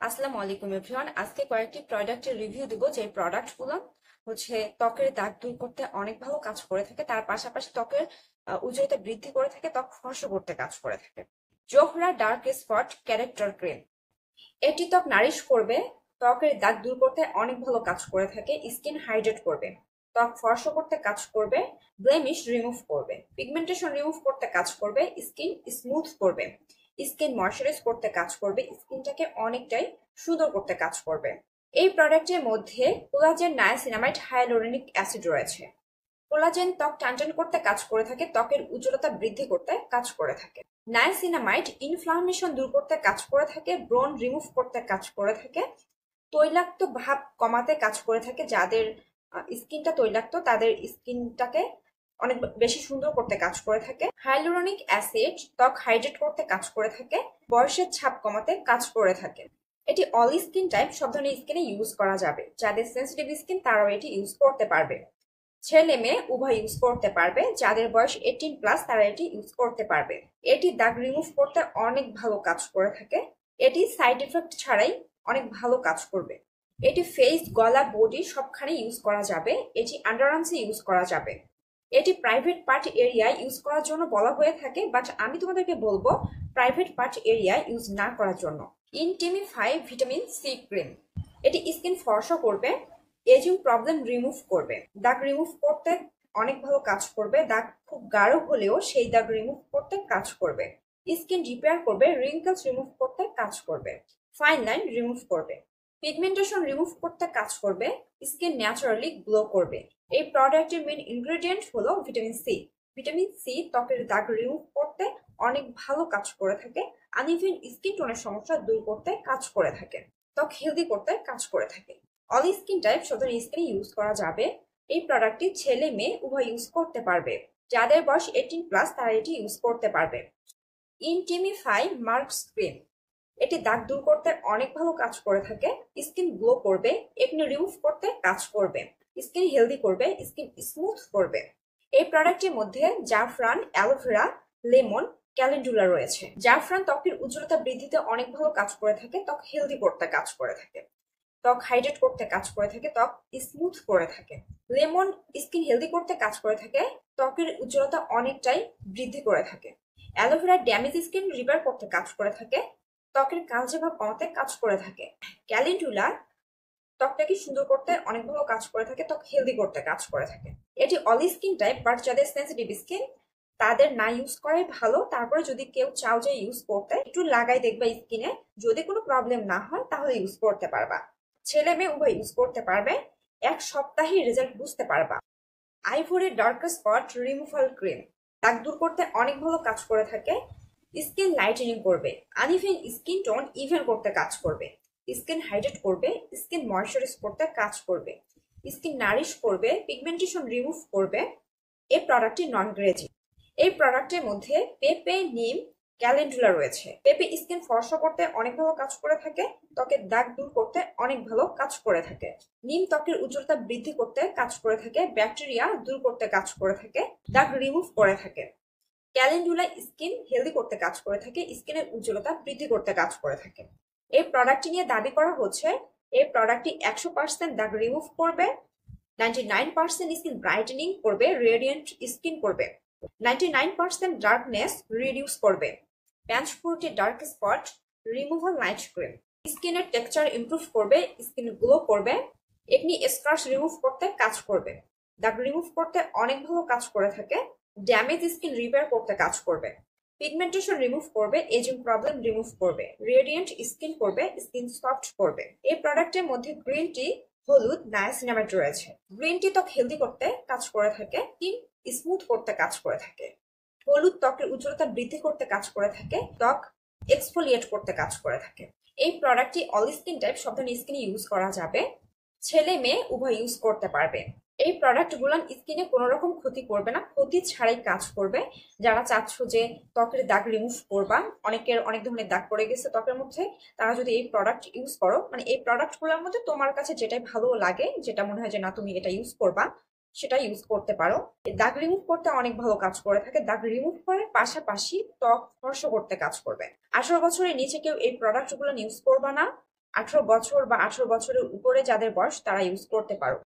আসসালামু আলাইকুম এভরিওয়ান। আজকে কয়েকটি প্রোডাক্টের রিভিউ দিব, যে প্রোডাক্টগুলো ত্বকের দাগ দূর করতে অনেক ভালো কাজ করে থাকে, তার পাশাপাশি ত্বকের উজ্জ্বলতা বৃদ্ধি করে থাকে, ত্বক ফর্সা করতে কাজ করে থাকে। Zohra dark spot character cream, এটি ত্বক নারিশ করবে, ত্বকের দাগ দূর করতে অনেক ভালো কাজ করে থাকে, স্কিন হাইড্রেট করবে, ত্বক ফর্সা করতে কাজ করবে, ব্লেমিশ রিমুভ করবে, পিগমেন্টেশন রিমুভ করতে কাজ করবে, স্কিন স্মুথ করবে, স্কিন ময়শ্চারাইজ করতে কাজ করবে, স্কিনটাকে অনেকটাই সুন্দর করতে কাজ করবে। এই প্রোডাক্টের মধ্যে কোলাজেন, নায়াসিনামাইড, হায়ালুরোনিক অ্যাসিড রয়েছে। কোলাজেন ত্বক টানটান করতে কাজ করে থাকে, ত্বকের উজ্জ্বলতা বৃদ্ধি করতে কাজ করে থাকে। নায়াসিনামাইড ইনফ্লামেশন দূর করতে কাজ করে থাকে, ব্রণ রিমুভ করতে কাজ করে থাকে, তৈলাক্ত ভাব কমাতে কাজ করে থাকে। যাদের স্কিনটা তৈলাক্ত তাদের স্কিনটাকে অনেক বেশি সুন্দর করতে কাজ করে থাকে। হাইলুরোনিক অ্যাসিড ত্বক হাইড্রেট করতে কাজ করে থাকে, বয়সের ছাপ কমাতে কাজ করে থাকে। এটি অল স্কিন টাইপ, সব ধরনের স্কিনে ইউজ করা যাবে। যাদের সেন্সিটিভ স্কিন তারাও এটি ইউজ করতে পারবে, ছেলে মেয়ে উভয় ইউজ করতে পারবে। যাদের বয়স 18+ তারা এটি ইউজ করতে পারবে। এটি দাগ রিমুভ করতে অনেক ভালো কাজ করে থাকে। এটি সাইড এফেক্ট ছাড়াই অনেক ভালো কাজ করবে। এটি ফেস, গলা, বডি সবখানে ইউজ করা যাবে। এটি আন্ডারআর্মসে ইউজ করা যাবে। এটি প্রাইভেট পার্ট এরিয়ায় ইউজ করার জন্য বলা হয়ে থাকে, বাট আমি তোমাদেরকে বলবো প্রাইভেট পার্ট এরিয়ায় ইউজ না করার জন্য। ইনটিমিফাই ভিটামিন সি ক্রিম, এটি স্কিন ফর্সা করবে, এজিং প্রবলেম রিমুভ করবে, দাগ রিমুভ করতে অনেক ভালো কাজ করবে। দাগ খুব গাঢ় হলেও সেই দাগ রিমুভ করতে কাজ করবে। স্কিন রিপেয়ার করবে, রিঙ্কেলস রিমুভ করতে কাজ করবে, ফাইন লাইন রিমুভ করবে, পিগমেন্টেশন রিমুভ করতে কাজ করবে, স্কিন ন্যাচারালি গ্লো করবে। এই প্রোডাক্টের মেইন ইনগ্রেডিয়েন্ট হলো ভিটামিন সি। ভিটামিন সি ত্বকের দাগ রিমুভ করতে অনেক ভালো কাজ করে থাকে, আনইভেন স্কিন টোনের সমস্যা দূর করতে কাজ করে থাকে, ত্বক হেলদি করতে কাজ করে থাকে। অল স্কিন টাইপ সব ধরনের স্কিনে ইউজ করা যাবে। এই প্রোডাক্টটি ছেলে মেয়ে উভয় ইউজ করতে পারবে। যাদের বয়স 18+ তারা এটি ইউজ করতে পারবে। ইনটিমিফাই মার্কস ক্রিম, এটি দাগ দূর করতে অনেক ভালো কাজ করে থাকে, স্কিন গ্লো করবে, একনি রিমুভ করতে কাজ করবে, স্কিন হেলদি করবে, স্কিন স্মুথ করবে। এই প্রোডাক্টের মধ্যে জাফরান, অ্যালোভেরা, লেমন, ক্যালেন্ডুলা রয়েছে। জাফরান ত্বকের উজ্জ্বলতা বৃদ্ধিতে অনেক ভালো কাজ করে থাকে, ত্বক হেলদি করতে কাজ করে থাকে, ত্বক হাইড্রেট করতে কাজ করে থাকে, ত্বক স্মুথ করে থাকে। লেমন স্কিন হেলদি করতে কাজ করে থাকে, ত্বকের উজ্জ্বলতা অনেকটাই বৃদ্ধি করে থাকে। অ্যালোভেরা ড্যামেজ স্কিন রিপেয়ার করতে কাজ করে থাকে, ত্বকের কালচে ভাব কমাতে কাজ করে থাকে। ক্যালেন্ডুলা ত্বকটাকে সুন্দর করতে অনেক ভালো কাজ করে থাকে, ত্বক হেলদি করতে কাজ করে থাকে। এটি অল স্কিন টাইপ, বাট যাদের সেন্সিটিভ স্কিন তাদের না ইউজ করাই ভালো। তারপরে যদি কেউ চাও যে ইউজ করতে, একটু লাগাই দেখবা স্কিনে, যদি কোনো প্রবলেম না হয় তাহলে ইউজ করতে পারবা। ছেলে মেয়ে উভয় ইউজ করতে পারবে, এক সপ্তাহে রেজাল্ট বুঝতে পারবা। Ivory dark spot removal cream, দাগ দূর করতে অনেক ভালো কাজ করে থাকে, স্কিন লাইটেনিং করবে, আনইভেন স্কিন টোন ইভেন করতে কাজ করবে, স্কিন হাইড্রেট করবে, স্কিন ময়শ্চারাইজ করতে কাজ করবে, স্কিন নারিশ করবে, পিগমেন্টেশন রিমুভ করবে। এই প্রোডাক্টটি নন গ্রেজি। এই প্রোডাক্টের মধ্যে পেঁপে, নিম, ক্যালেন্ডুলা রয়েছে। পেঁপে স্কিন ফর্সা করতে অনেক ভালো কাজ করে থাকে, ত্বকের দাগ দূর করতে অনেক ভালো কাজ করে থাকে। নিম ত্বকের উজ্জ্বলতা বৃদ্ধি করতে কাজ করে থাকে, ব্যাকটেরিয়া দূর করতে কাজ করে থাকে, দাগ রিমুভ করে থাকে। ক্যালেন্ডুলা স্কিন হেলদি করতে কাজ করে থাকে, স্কিনের উজ্জ্বলতা বৃদ্ধি করতে কাজ করে থাকে। এই প্রোডাক্টটি নিয়ে দাবি করা হচ্ছে এই প্রোডাক্টটি 100% দাগ রিমুভ করবে, 99% স্কিন ব্রাইটেনিং করবে, রেডিয়েন্ট স্কিন করবে, 99% ডার্কনেস রিডিউস করবে। 5 dark spot removal night cream, স্কিনের টেক্সচার ইমপ্রুভ করবে, স্কিন গ্লো করবে, একনি স্কার্স রিমুভ করতে কাজ করবে, দাগ রিমুভ করতে অনেক ভালো কাজ করে থাকে, ড্যামেজ স্কিন রিপেয়ার করতে কাজ করবে, পিগমেন্টেশন রিমুভ করবে, এজিং প্রবলেম রিমুভ করবে, রেডিয়েন্ট স্কিন করবে, স্কিন সফট করবে। এই প্রোডাক্টের মধ্যে গ্রিন টি, হলুদ, নায়াসিনামাইড রয়েছে। গ্রিন টি ত্বক হেলদি করতে কাজ করে থাকে, স্কিন স্মুথ করতে কাজ করে থাকে। হলুদ ত্বকের উজ্জ্বলতা বৃদ্ধি করতে কাজ করে থাকে, ত্বক এক্সফোলিয়েট করতে কাজ করে থাকে। এই প্রোডাক্টটি অল স্কিন টাইপ সব ধরনের স্কিনে ইউজ করা যাবে, ছেলে মেয়ে উভয় ইউজ করতে পারবে। এই প্রোডাক্টগুলো স্কিনে কোনো রকম ক্ষতি করবে না, ক্ষতি ছাড়াই কাজ করবে। যারা চাচ্ছ যে ত্বকের দাগ রিমুভ করবা, অনেকের অনেক ধরনের দাগ পড়ে গেছে ত্বকের মধ্যে, তারা যদি এই প্রোডাক্ট ইউজ করো, মানে এই প্রোডাক্টগুলোর মধ্যে তোমার কাছে যেটাই ভালো লাগে, যেটা মনে হয় যে না তুমি এটা ইউজ করবা, সেটা ইউজ করতে পারো। দাগ রিমুভ করতে অনেক ভালো কাজ করে থাকে, দাগ রিমুভ করার পাশাপাশি ত্বক ফর্সা করতে কাজ করবে। 18 বছরের নিচে কেউ এই প্রোডাক্টগুলো ইউজ করবা না, 18 বছর বা 18 বছরের উপরে যাদের বয়স তারা ইউজ করতে পারো।